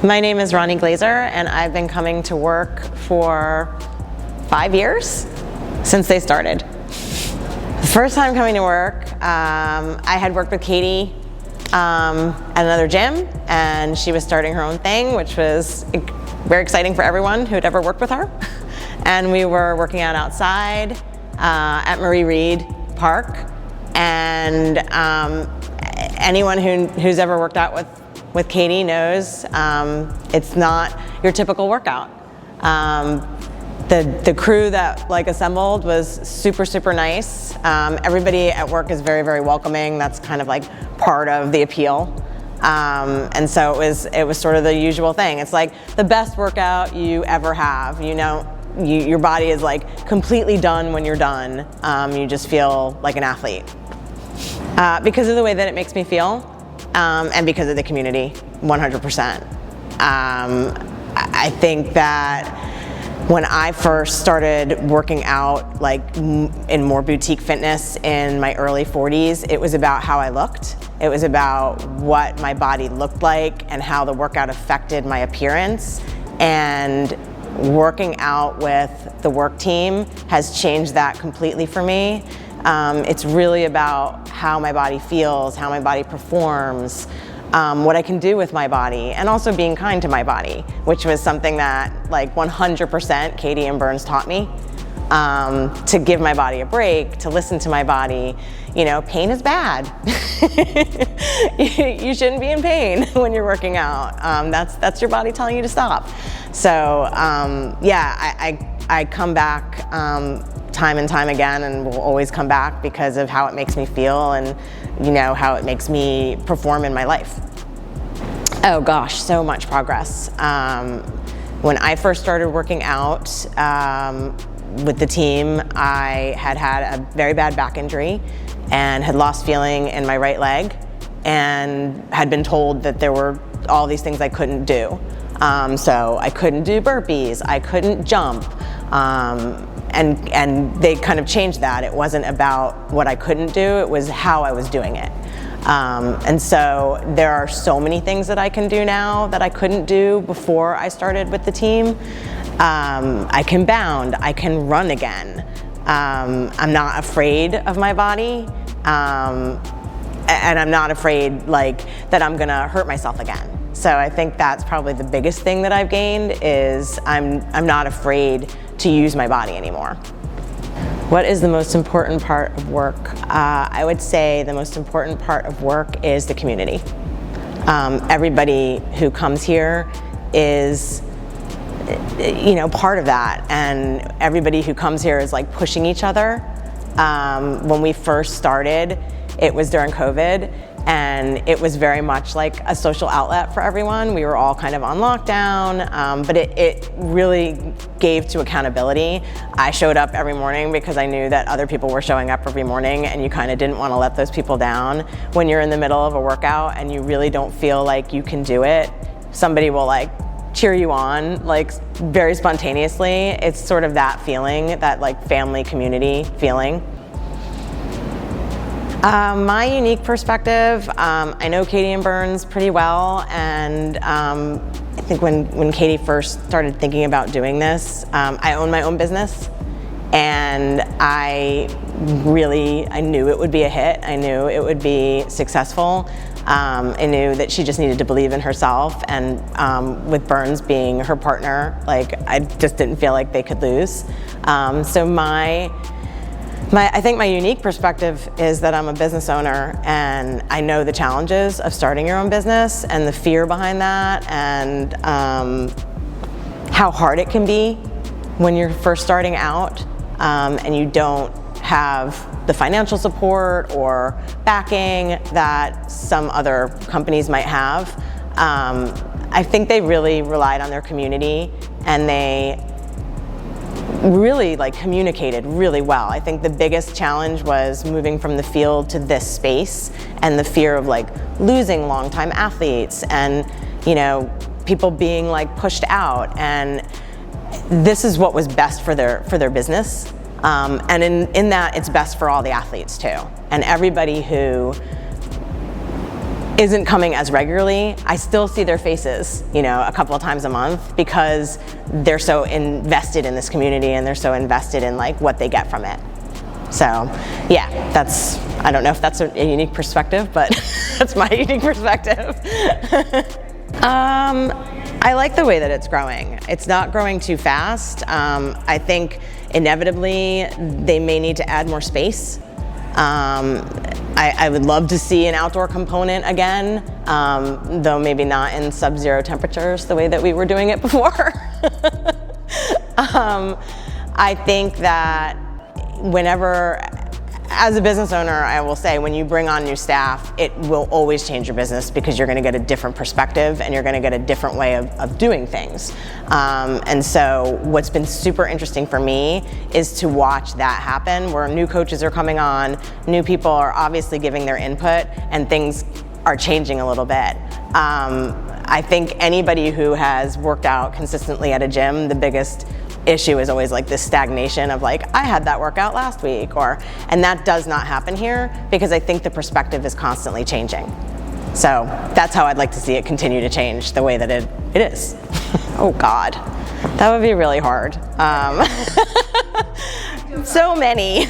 My name is Ronni Glazer, and I've been coming to WØRK for 5 years, since they started. The first time coming to WØRK, I had worked with Katie at another gym, and she was starting her own thing, which was very exciting for everyone who'd ever worked with her. And we were working out outside at Marie Reed Park, and anyone who's ever worked out with Katie knows it's not your typical workout. The crew that assembled was super nice. Everybody at WØRK is very welcoming. That's kind of part of the appeal. And so it was sort of the usual thing. It's like the best workout you ever have. Your body is completely done when you're done. You just feel like an athlete. Because of the way that it makes me feel, and because of the community, 100%. I think that when I first started working out in more boutique fitness in my early 40s, it was about how I looked. It was about what my body looked like and how the workout affected my appearance. And working out with the WØRK team has changed that completely for me. It's really about how my body feels, how my body performs, what I can do with my body, and also being kind to my body, which was something that 100% Katie and Burns taught me. To give my body a break, to listen to my body. Pain is bad. You shouldn't be in pain when you're working out. That's your body telling you to stop. So yeah, I come back time and time again, and will always come back because of how it makes me feel and how it makes me perform in my life. Oh gosh, so much progress. When I first started working out with the team, I had a very bad back injury and had lost feeling in my right leg and had been told that there were all these things I couldn't do. So I couldn't do burpees, I couldn't jump, and they kind of changed that. It wasn't about what I couldn't do, it was how I was doing it. And so there are so many things that I can do now that I couldn't do before I started with the team. I can bound, I can run again. I'm not afraid of my body, and I'm not afraid that I'm gonna hurt myself again. So I think that's probably the biggest thing that I've gained is I'm not afraid to use my body anymore. What is the most important part of WØRK? I would say the most important part of WØRK is the community. Everybody who comes here is part of that, and everybody who comes here is pushing each other. When we first started, it was during COVID, and it was very much like a social outlet for everyone. We were all kind of on lockdown, but it really gave to accountability. I showed up every morning because I knew that other people were showing up every morning, and you kind of didn't want to let those people down. When you're in the middle of a workout and you really don't feel like you can do it, somebody will cheer you on very spontaneously. It's sort of that feeling, that family community feeling. My unique perspective, I know Katie and Burns pretty well, and I think when Katie first started thinking about doing this, I own my own business, and I knew it would be a hit. I knew it would be successful. I knew that she just needed to believe in herself, and with Burns being her partner, I just didn't feel like they could lose. So I think my unique perspective is that I'm a business owner, and I know the challenges of starting your own business and the fear behind that, and how hard it can be when you're first starting out and you don't have the financial support or backing that some other companies might have. I think they really relied on their community, and they really communicated really well. I think the biggest challenge was moving from the field to this space, and the fear of losing longtime athletes, and people being pushed out. And this is what was best for their business, and in that it's best for all the athletes too. And everybody who isn't coming as regularly, I still see their faces, you know, a couple of times a month because they're so invested in this community and they're so invested in like what they get from it. So yeah, I don't know if that's a unique perspective, but that's my unique perspective. I like the way that it's growing. It's not growing too fast. I think inevitably they may need to add more space. I would love to see an outdoor component again, though maybe not in sub-zero temperatures the way that we were doing it before. I think that whenever, as a business owner, I will say when you bring on new staff, it will always change your business because you're going to get a different perspective and you're going to get a different way of doing things. And so what's been super interesting for me is to watch that happen where new coaches are coming on, new people are obviously giving their input and things are changing a little bit. I think anybody who has worked out consistently at a gym, the biggest issue is always like this stagnation of like, I had that workout last week, and that does not happen here because I think the perspective is constantly changing. So that's how I'd like to see it continue to change the way that it is. Oh God, that would be really hard. So many.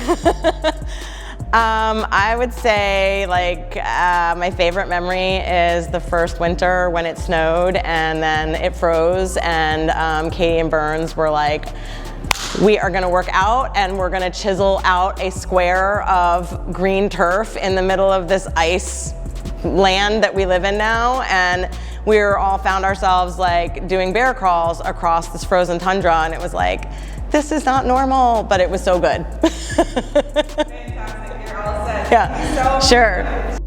I would say like my favorite memory is the first winter when it snowed and then it froze and Katie and Burns were like, we are gonna work out and we're gonna chisel out a square of green turf in the middle of this ice land that we live in now, and we all found ourselves like doing bear crawls across this frozen tundra, and it was like, this is not normal, but it was so good. Fantastic. You're all set. Yeah, sure.